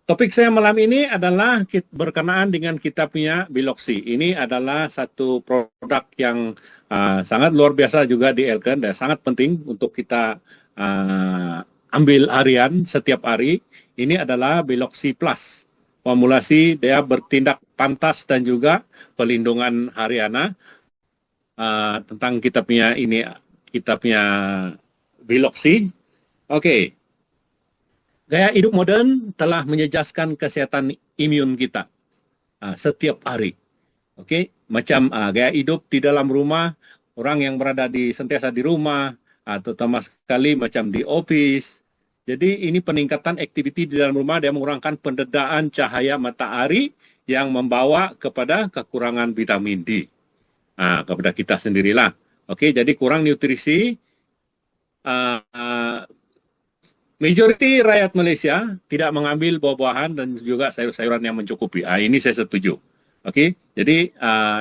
Topik saya malam ini adalah berkenaan dengan kita punya biloksi. Ini adalah satu produk yang sangat luar biasa juga di Elken dan sangat penting untuk kita ambil harian setiap hari. Ini adalah biloksi plus. Formulasi dia bertindak pantas dan juga pelindungan hariana tentang kita punya biloksi. Oke. Gaya hidup modern telah menjejaskan kesehatan imun kita setiap hari. Oke, macam gaya hidup di dalam rumah, orang yang berada sentiasa di rumah, terutama sekali macam di office. Jadi ini peningkatan aktiviti di dalam rumah, dia mengurangkan pendedaan cahaya matahari yang membawa kepada kekurangan vitamin D. Kepada kita sendirilah. Oke, jadi kurang nutrisi. Majoriti rakyat Malaysia tidak mengambil buah-buahan dan juga sayur-sayuran yang mencukupi. Ini saya setuju. Oke, jadi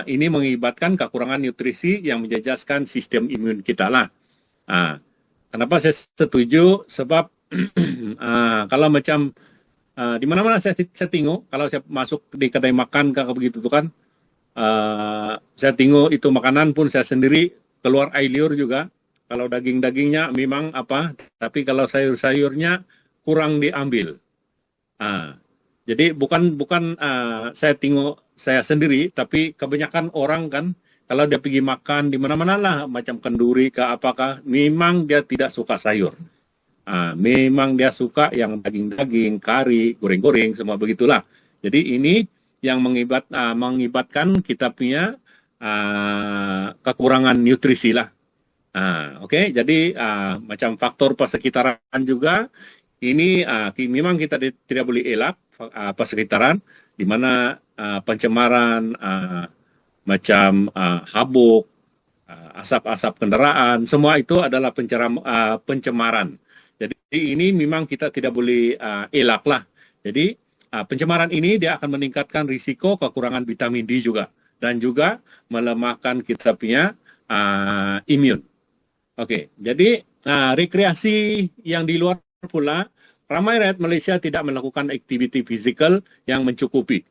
ini mengibatkan kekurangan nutrisi yang menjejaskan sistem imun kita lah. Kenapa saya setuju? Sebab kalau macam di mana-mana saya tengok, kalau saya masuk di kedai makan kayak begitu tuh kan, saya tengok itu makanan pun saya sendiri keluar air liur juga. Kalau daging-dagingnya memang tapi kalau sayur-sayurnya kurang diambil. Jadi bukan saya tengok saya sendiri, tapi kebanyakan orang kan, kalau dia pergi makan di mana-mana lah, macam kenduri ke apakah, memang dia tidak suka sayur. Memang dia suka yang daging-daging, kari, goreng-goreng, semua begitulah. Jadi ini yang mengibatkan kita punya kekurangan nutrisi lah. Oke, jadi macam faktor persekitaran juga ini memang kita tidak boleh elak persekitaran, di mana pencemaran macam habuk, asap-asap kendaraan, semua itu adalah pencemaran. Jadi ini memang kita tidak boleh elak lah. Jadi pencemaran ini dia akan meningkatkan risiko kekurangan vitamin D juga, dan juga melemahkan kita punya imun. Oke, jadi rekreasi yang di luar pula, ramai rakyat Malaysia tidak melakukan aktiviti fizikal yang mencukupi.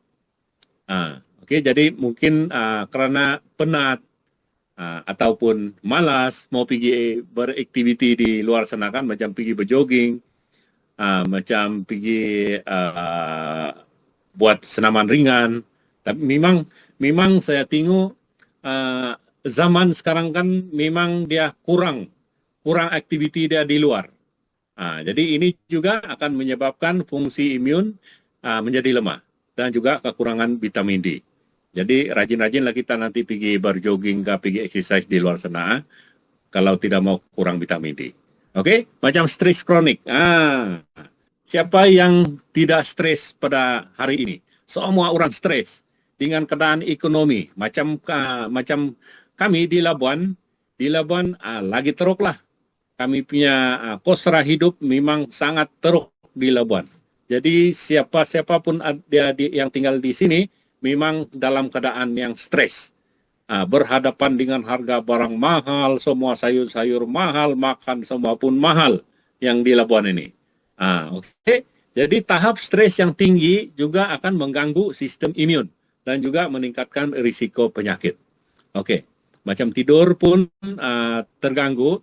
Oke, jadi mungkin kerana penat ataupun malas mau pergi beraktiviti di luar sana kan, macam pergi berjoging, macam pergi buat senaman ringan. Tapi memang saya tengok zaman sekarang kan memang dia kurang aktiviti dia di luar. Jadi ini juga akan menyebabkan fungsi imun menjadi lemah dan juga kekurangan vitamin D. Jadi rajin-rajinlah kita nanti pergi berjogging ke pergi exercise di luar sana kalau tidak mau kurang vitamin D. Oke, macam stres kronik. Siapa yang tidak stres pada hari ini? Semua orang stres dengan keadaan ekonomi. Macam kami di Labuan lagi teruk lah. Kami punya kos sara hidup memang sangat teruk di Labuan. Jadi siapa-siapa pun yang tinggal di sini memang dalam keadaan yang stres. Berhadapan dengan harga barang mahal, semua sayur-sayur mahal, makan semua pun mahal yang di Labuan ini. Oke. Jadi tahap stres yang tinggi juga akan mengganggu sistem imun dan juga meningkatkan risiko penyakit. Oke. Macam tidur pun terganggu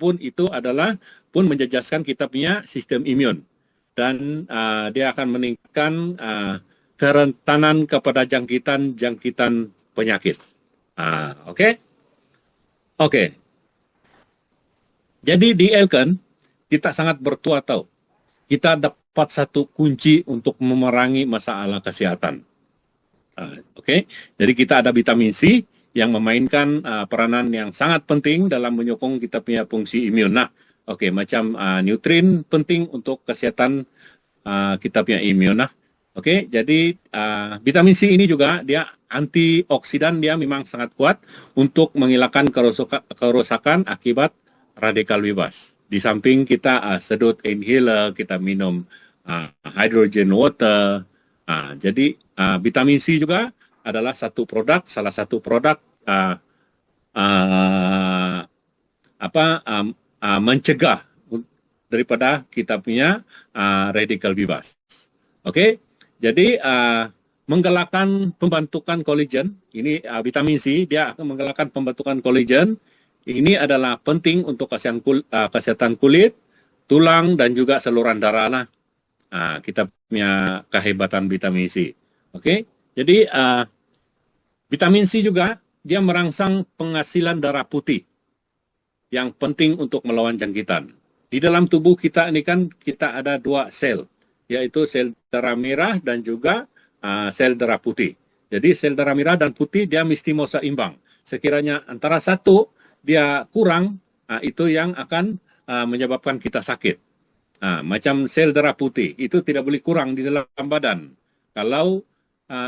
pun itu adalah pun menjejaskan kita punya sistem imun. Dan dia akan meningkatkan kerentanan kepada jangkitan penyakit. Oke. Jadi di Elken, kita sangat bertua tahu. Kita dapat satu kunci untuk memerangi masalah kesehatan. Oke. Jadi kita ada vitamin C, yang memainkan peranan yang sangat penting dalam menyokong kita punya fungsi imun. Macam nutrien penting untuk kesehatan kita punya imun. Jadi vitamin C ini juga dia antioksidan, dia memang sangat kuat untuk menghilangkan kerusakan akibat radikal bebas. Di samping kita sedut inhaler, kita minum hydrogen water. Jadi vitamin C juga adalah salah satu produk mencegah daripada kita punya radikal bebas. Oke, jadi menggalakkan pembentukan kolagen, ini vitamin C, dia akan menggalakkan pembentukan kolagen. Ini adalah penting untuk kesehatan kulit, tulang, dan juga saluran darah lah. Kita punya kehebatan vitamin C. Oke, jadi vitamin C juga dia merangsang penghasilan darah putih yang penting untuk melawan jangkitan. Di dalam tubuh kita ini kan kita ada 2 sel, yaitu sel darah merah dan juga sel darah putih. Jadi sel darah merah dan putih dia mesti mau seimbang. Sekiranya antara satu dia kurang, itu yang akan menyebabkan kita sakit. Macam sel darah putih itu tidak boleh kurang di dalam badan. Kalau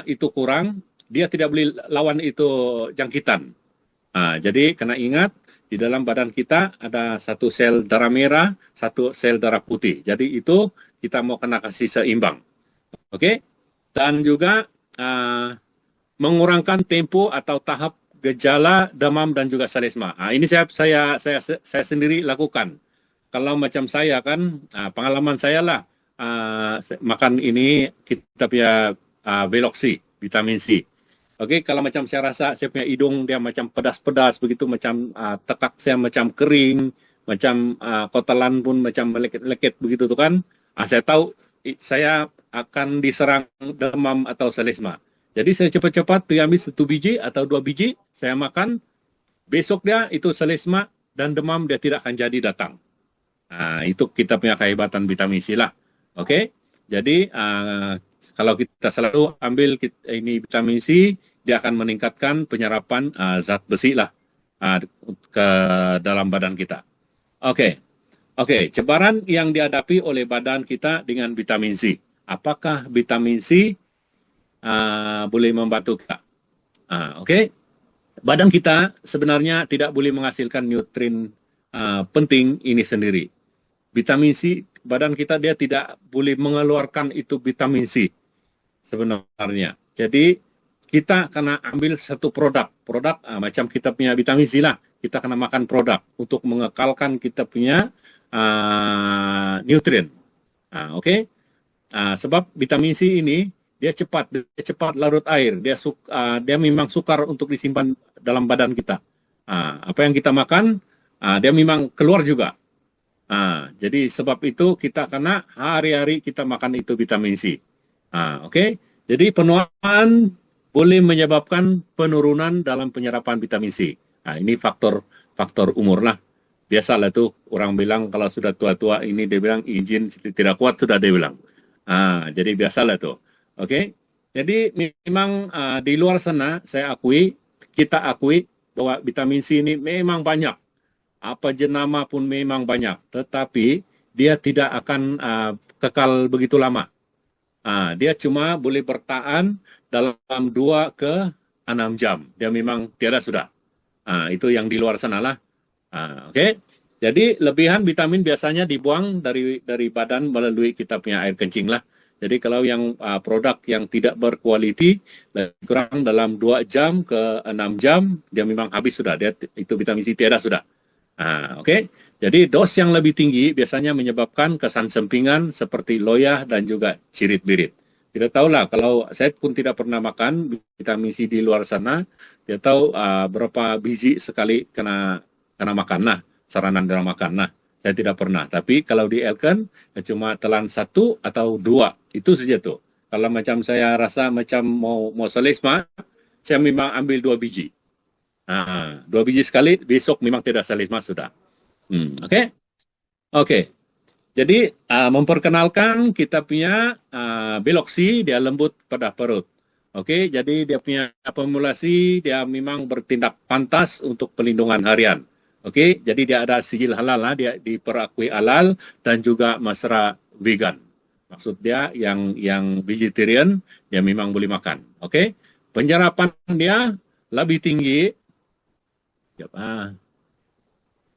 itu kurang, dia tidak boleh lawan itu jangkitan. Jadi kena ingat, di dalam badan kita ada satu sel darah merah, satu sel darah putih. Jadi itu kita mau kena kasih seimbang. Oke? Dan juga mengurangkan tempo atau tahap gejala demam dan juga selesma. Ini saya sendiri lakukan. Kalau macam saya kan, pengalaman saya lah, makan ini kita punya Veloxi, vitamin C. Oke, kalau macam saya rasa saya punya hidung dia macam pedas-pedas begitu, macam tekak saya macam kering, macam kotalan pun macam meleket-leket begitu tuh kan. Saya tahu saya akan diserang demam atau selesma. Jadi saya cepat-cepat pergi ambil 1 biji atau 2 biji, saya makan. Besok dia itu selesma dan demam dia tidak akan jadi datang. Itu kita punya kehebatan vitamin C lah. Oke, jadi kalau kita selalu ambil ini vitamin C, dia akan meningkatkan penyerapan zat besi lah ke dalam badan kita. Oke, cabaran yang dihadapi oleh badan kita dengan vitamin C. Apakah vitamin C boleh membantu kita? Oke, badan kita sebenarnya tidak boleh menghasilkan nutrien penting ini sendiri. Vitamin C, badan kita dia tidak boleh mengeluarkan itu vitamin C sebenarnya. Jadi kita kena ambil satu produk macam kita punya vitamin C lah, kita kena makan produk untuk mengekalkan kita punya nutrien. Oke. Sebab vitamin C ini dia cepat larut air, dia memang sukar untuk disimpan dalam badan kita. Apa yang kita makan dia memang keluar juga. Jadi sebab itu kita kena hari-hari kita makan itu vitamin C. Oke. Jadi penuaan boleh menyebabkan penurunan dalam penyerapan vitamin C. Ini faktor umur lah. Biasalah tuh orang bilang kalau sudah tua-tua ini dia bilang izin tidak kuat sudah dia bilang. Jadi biasalah tuh. Oke. Jadi memang di luar sana kita akui bahwa vitamin C ini memang banyak. Apa jenama pun memang banyak, tetapi dia tidak akan kekal begitu lama. Dia cuma boleh bertahan dalam 2 ke 6 jam. Dia memang tiada sudah. Itu yang di luar sana lah. Oke. Jadi lebihan vitamin biasanya dibuang dari badan melalui kita punya air kencing lah. Jadi kalau yang produk yang tidak berkualiti kurang dalam 2 jam ke 6 jam dia memang habis sudah. Itu vitamin C tiada sudah. Oke. Jadi dos yang lebih tinggi biasanya menyebabkan kesan sampingan seperti loyah dan juga cirit-birit. Tidak tahulah, kalau saya pun tidak pernah makan vitamin C di luar sana, dia tahu berapa biji sekali kena makan lah, saranan dalam makan lah. Saya tidak pernah. Tapi kalau di Elken, cuma telan 1 atau 2, itu saja tuh. Kalau macam saya rasa macam mau selesma, saya memang ambil 2 biji. 2 biji sekali, besok memang tidak selesma sudah. Oke. Jadi memperkenalkan kita punya Veloxi, dia lembut pada perut. Oke, jadi dia punya formulasi dia memang bertindak pantas untuk pelindungan harian. Oke, jadi dia ada sijil halal lah, dia diperakui halal dan juga mesra vegan. Maksud dia yang vegetarian dia memang boleh makan. Oke, penyerapan dia lebih tinggi.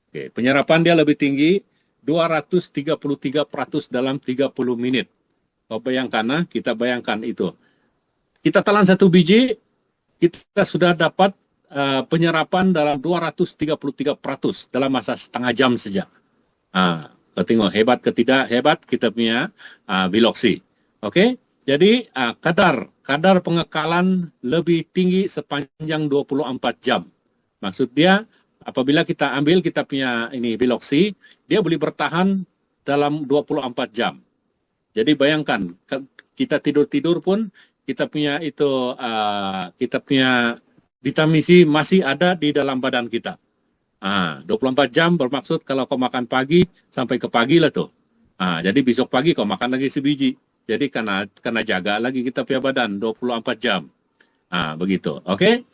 Oke, penyerapan dia lebih tinggi 233% dalam 30 menit. Kau bayangkan, kita bayangkan itu. Kita telan 1 biji, kita sudah dapat penyerapan dalam 233% dalam masa setengah jam saja. Kau tengok hebat ke tidak hebat kita punya Veloxi. Oke? Jadi kadar pengekalan lebih tinggi sepanjang 24 jam. Maksud dia apabila kita ambil kita punya ini biloksi, dia boleh bertahan dalam 24 jam. Jadi bayangkan kita tidur-tidur pun kita punya kita punya vitamin C masih ada di dalam badan kita. 24 jam bermaksud kalau kau makan pagi sampai ke pagi lah tuh. Jadi besok pagi kau makan lagi sebiji. Jadi kena jaga lagi kita punya badan 24 jam. Begitu. Oke.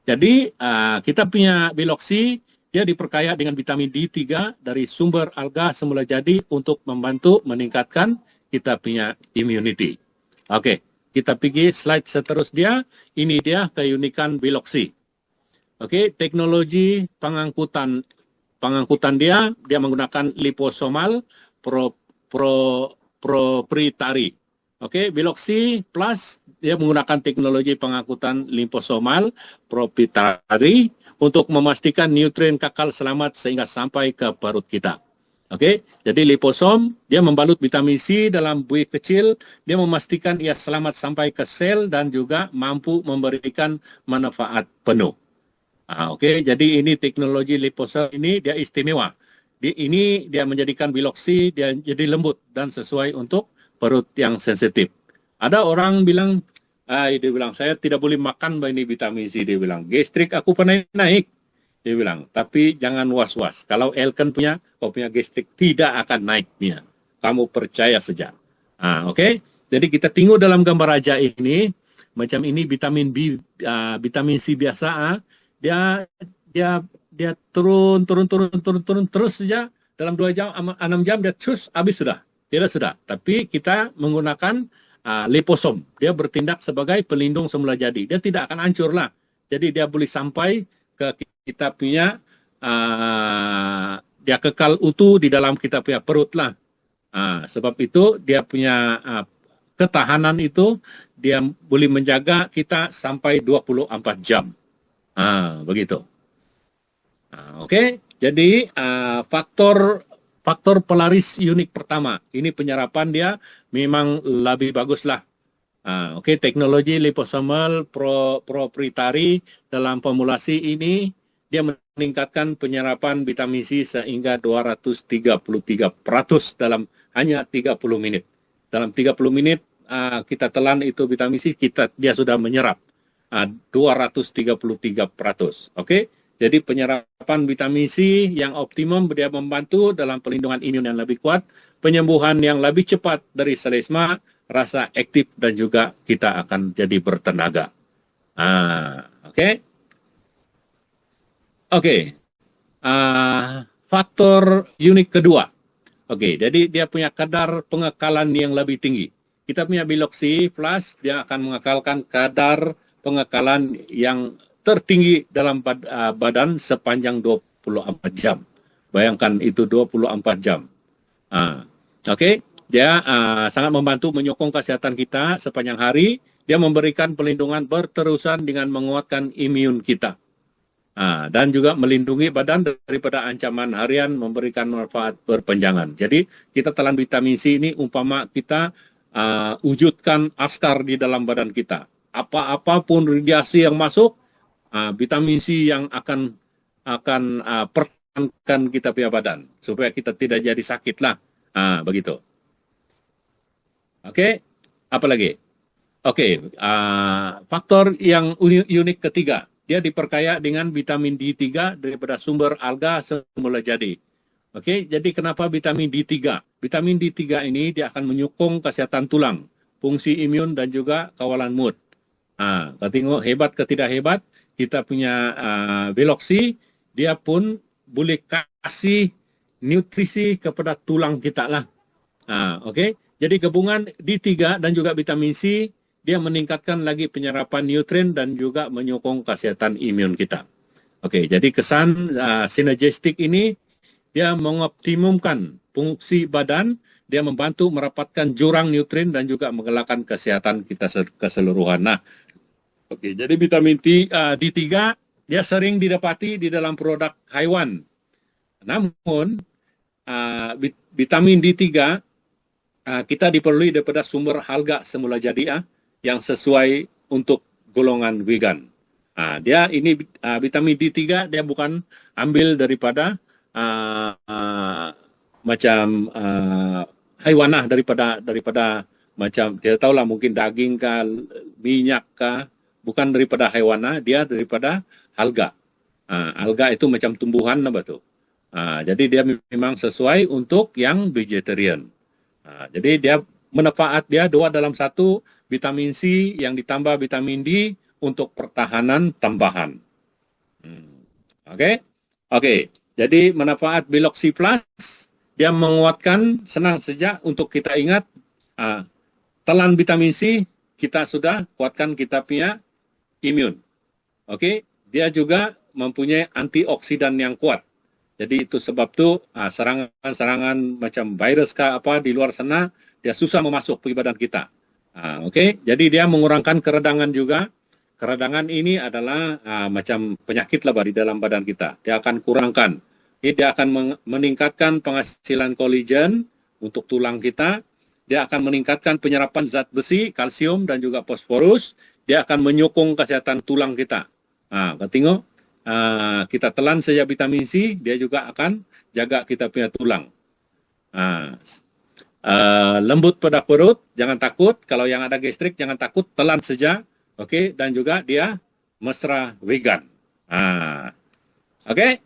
Jadi kita punya biloksi dia diperkaya dengan vitamin D3 dari sumber alga semula jadi untuk membantu meningkatkan kita punya immunity. Oke, kita pergi slide seterusnya. Ini dia keunikan biloksi. Oke, teknologi pengangkutan dia menggunakan liposomal proprietary. Oke, biloksi plus dia menggunakan teknologi pengangkutan liposomal proprietary untuk memastikan nutrien kekal selamat sehingga sampai ke perut kita. Oke, jadi liposom dia membalut vitamin C dalam buih kecil, dia memastikan ia selamat sampai ke sel dan juga mampu memberikan manfaat penuh. Oke, jadi ini teknologi liposom ini dia istimewa. Ini dia menjadikan biloksi dia jadi lembut dan sesuai untuk perut yang sensitif. Ada orang bilang, dia bilang saya tidak boleh makan ini vitamin C. Dia bilang gastrik aku pernah naik. Dia bilang, tapi jangan was-was. Kalau Elken punya, kau punya gastrik tidak akan naiknya. Kamu percaya saja. Oke. Jadi kita tengok dalam gambar raja ini, macam ini vitamin B, vitamin C biasa, dia turun terus saja dalam 2 jam, 6 jam dia terus habis sudah. Tidak sudah. Tapi kita menggunakan liposom. Dia bertindak sebagai pelindung semula jadi. Dia tidak akan hancur lah. Jadi dia boleh sampai ke kita punya dia kekal utuh di dalam kita punya perut lah. Sebab itu dia punya ketahanan itu dia boleh menjaga kita sampai 24 jam. Begitu. Oke. Jadi faktor pelaris unik pertama. Ini penyerapan dia memang lebih bagus lah. Oke, teknologi liposomal proprietary dalam formulasi ini dia meningkatkan penyerapan vitamin C sehingga 233% dalam hanya 30 menit. Dalam 30 menit kita telan itu vitamin C, dia sudah menyerap 233%. Oke. Jadi penyerapan vitamin C yang optimum dia membantu dalam pelindungan imun yang lebih kuat, penyembuhan yang lebih cepat dari selesma, rasa aktif dan juga kita akan jadi bertenaga. Oke. Faktor unik kedua. Oke, jadi dia punya kadar pengekalan yang lebih tinggi. Kita punya biloksi plus dia akan mengekalkan kadar pengekalan yang tertinggi dalam badan sepanjang 24 jam. Bayangkan itu 24 jam. Oke. Dia sangat membantu menyokong kesehatan kita sepanjang hari. Dia memberikan pelindungan berterusan dengan menguatkan imun kita. Dan juga melindungi badan daripada ancaman harian, memberikan manfaat berpanjangan. Jadi kita telan vitamin C ini umpama kita wujudkan askar di dalam badan kita. Apapun radiasi yang masuk, vitamin C yang akan pertahankan kita punya badan supaya kita tidak jadi sakit lah. Begitu. Oke, apa lagi? Oke, faktor yang unik ketiga, dia diperkaya dengan vitamin D3 daripada sumber alga semula jadi. Oke, jadi kenapa vitamin D3? Vitamin D3 ini dia akan menyokong kesehatan tulang, fungsi imun dan juga kawalan mood. Kita tengok hebat ke tidak hebat, kita punya biloksi, dia pun boleh kasih nutrisi kepada tulang kita lah. Oke. Jadi gabungan D3 dan juga vitamin C, dia meningkatkan lagi penyerapan nutrien dan juga menyokong kesehatan imun kita. Oke, jadi kesan sinergistik ini, dia mengoptimumkan fungsi badan, dia membantu merapatkan jurang nutrien dan juga menggelakkan kesehatan kita keseluruhan. Nah, oke, jadi vitamin D3, dia sering didapati di dalam produk haiwan. Namun, vitamin D3 kita diperlui daripada sumber harga semula jadi yang sesuai untuk golongan vegan. Dia ini vitamin D3 dia bukan ambil daripada macam haiwanah daripada macam dia tahulah mungkin daging kah, minyak kah, bukan daripada haiwanah, dia daripada alga. Alga itu macam tumbuhan apa tuh. Jadi dia memang sesuai untuk yang vegetarian. Jadi dia manfaat dia 2 dalam 1 vitamin C yang ditambah vitamin D untuk pertahanan tambahan. Oke. Jadi manfaat Biloxi Plus dia menguatkan, senang saja untuk kita ingat telan vitamin C kita sudah kuatkan kita punya imun. Oke. Dia juga mempunyai antioksidan yang kuat. Jadi itu sebab tu serangan-serangan macam virus kah apa di luar sana dia susah memasuk ke badan kita. Oke. Jadi dia mengurangkan keredangan juga. Keredangan ini adalah macam penyakit lah di dalam badan kita. Dia akan kurangkan. Dia akan meningkatkan penghasilan kolagen untuk tulang kita. Dia akan meningkatkan penyerapan zat besi, kalsium dan juga fosforus. Dia akan menyokong kesehatan tulang kita. Tengok. Kita telan saja vitamin C, dia juga akan jaga kita punya tulang. Lembut pada perut, jangan takut. Kalau yang ada gastrik, jangan takut, telan saja. Oke, dan juga dia mesra vegan. Oke,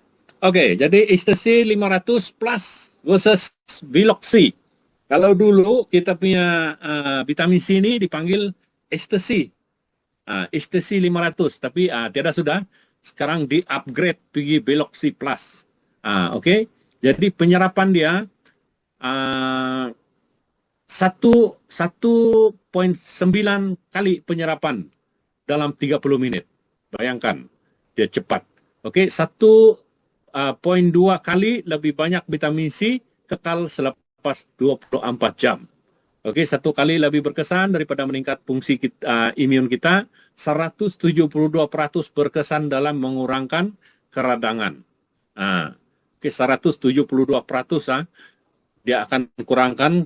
jadi Ecstasy 500 plus versus Biloxi. Kalau dulu kita punya vitamin C ini dipanggil Ecstasy. Ecstasy 500, tapi tidak sudah. Sekarang di-upgrade pergi Biloxi Plus. Oke. Jadi penyerapan dia 1.9 kali penyerapan dalam 30 menit. Bayangkan, dia cepat. Oke, 1.2 kali lebih banyak vitamin C kekal selepas 24 jam. Oke, 1 kali lebih berkesan daripada meningkat fungsi imun kita, 172% berkesan dalam mengurangkan keradangan. Oke, 172% dia akan kurangkan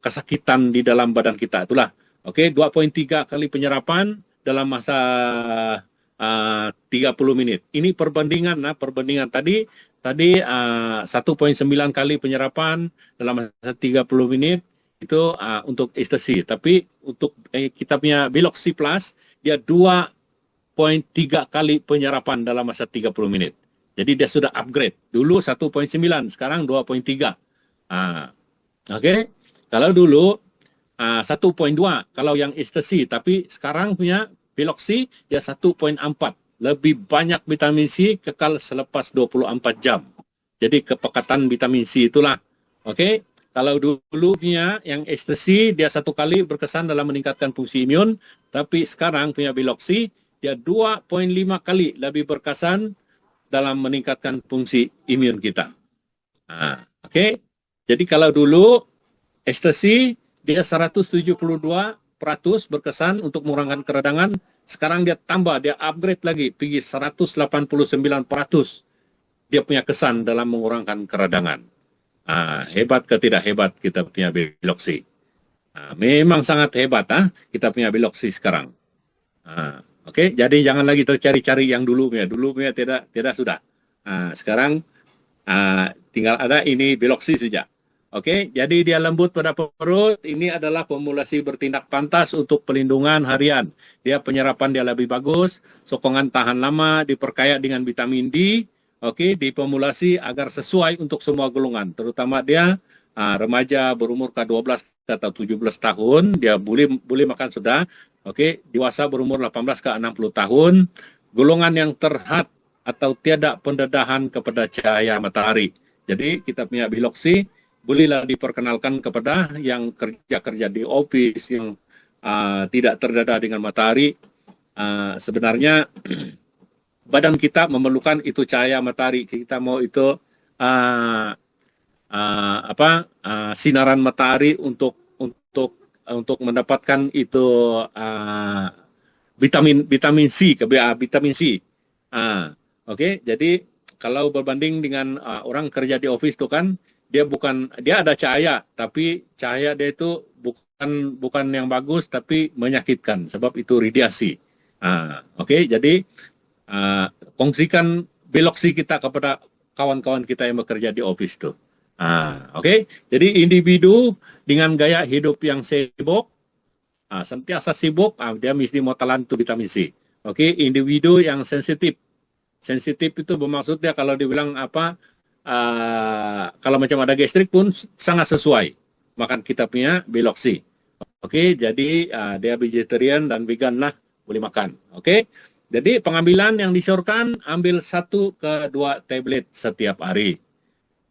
kesakitan di dalam badan kita. Itulah. Oke, 2.3 kali penyerapan dalam masa 30 menit. Ini perbandingan tadi 1.9 kali penyerapan dalam masa 30 menit. Itu untuk Ecstasy. Tapi untuk kita punya Biloxi Plus, dia 2.3 kali penyerapan dalam masa 30 menit. Jadi dia sudah upgrade. Dulu 1.9, sekarang 2.3. Oke. Kalau dulu 1.2 kalau yang Ecstasy, tapi sekarang punya Biloxi dia 1.4. Lebih banyak vitamin C kekal selepas 24 jam. Jadi kepekatan vitamin C itulah. Oke. Kalau dulu punya yang Ecstasy, dia 1 kali berkesan dalam meningkatkan fungsi imun, tapi sekarang punya Biloxi, dia 2.5 kali lebih berkesan dalam meningkatkan fungsi imun kita. Oke. Jadi kalau dulu Ecstasy, dia 172% berkesan untuk mengurangkan keradangan, sekarang dia tambah, dia upgrade lagi, pergi 189%. Dia punya kesan dalam mengurangkan keradangan. Hebat ke tidak hebat kita punya Biloxi. Memang sangat hebat kita punya Biloxi sekarang. Oke, jadi jangan lagi tercari-cari yang dulu punya tidak sudah. Sekarang tinggal ada ini Biloxi saja. Oke, jadi dia lembut pada perut. Ini adalah formulasi bertindak pantas untuk pelindungan harian. Dia penyerapan dia lebih bagus, sokongan tahan lama, diperkaya dengan vitamin D. Oke, diformulasi agar sesuai untuk semua golongan. Terutama dia remaja berumur ke 12 atau 17 tahun, dia boleh makan sudah. Oke, dewasa berumur 18 ke 60 tahun, golongan yang terhad atau tiada pendedahan kepada cahaya matahari. Jadi kita punya Biloxi, bolehlah diperkenalkan kepada yang kerja di office, yang tidak terdedah dengan matahari. Sebenarnya badan kita memerlukan itu cahaya matahari. Kita mau itu sinaran matahari untuk mendapatkan itu vitamin C, vitamin C. Oke, jadi kalau berbanding dengan orang kerja di office itu kan dia ada cahaya, tapi cahaya dia itu bukan yang bagus, tapi menyakitkan, sebab itu radiasi. Oke, jadi kongsikan Biloxi kita kepada kawan-kawan kita yang bekerja di office tuh. Oke, jadi individu dengan gaya hidup yang sibuk, sentiasa sibuk, dia mesti mau talantu vitamin C. Oke, individu yang sensitif. Sensitif itu bermaksudnya kalau dibilang apa, kalau macam ada gastrik pun sangat sesuai makan kita punya Biloxi. Oke, jadi dia vegetarian dan vegan lah, boleh makan. Oke, jadi pengambilan yang disarankan ambil 1 ke 2 tablet setiap hari.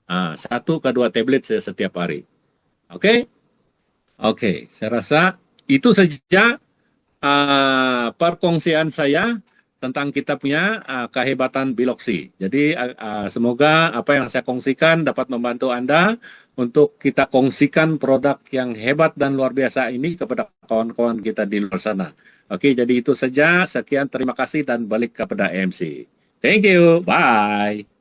1 ke 2 tablet setiap hari. Oke, saya rasa itu saja perkongsian saya tentang kita punya kehebatan Biloxi. Jadi semoga apa yang saya kongsikan dapat membantu Anda untuk kita kongsikan produk yang hebat dan luar biasa ini kepada kawan-kawan kita di luar sana. Oke, jadi itu saja. Sekian, terima kasih dan balik kepada MC. Thank you. Bye.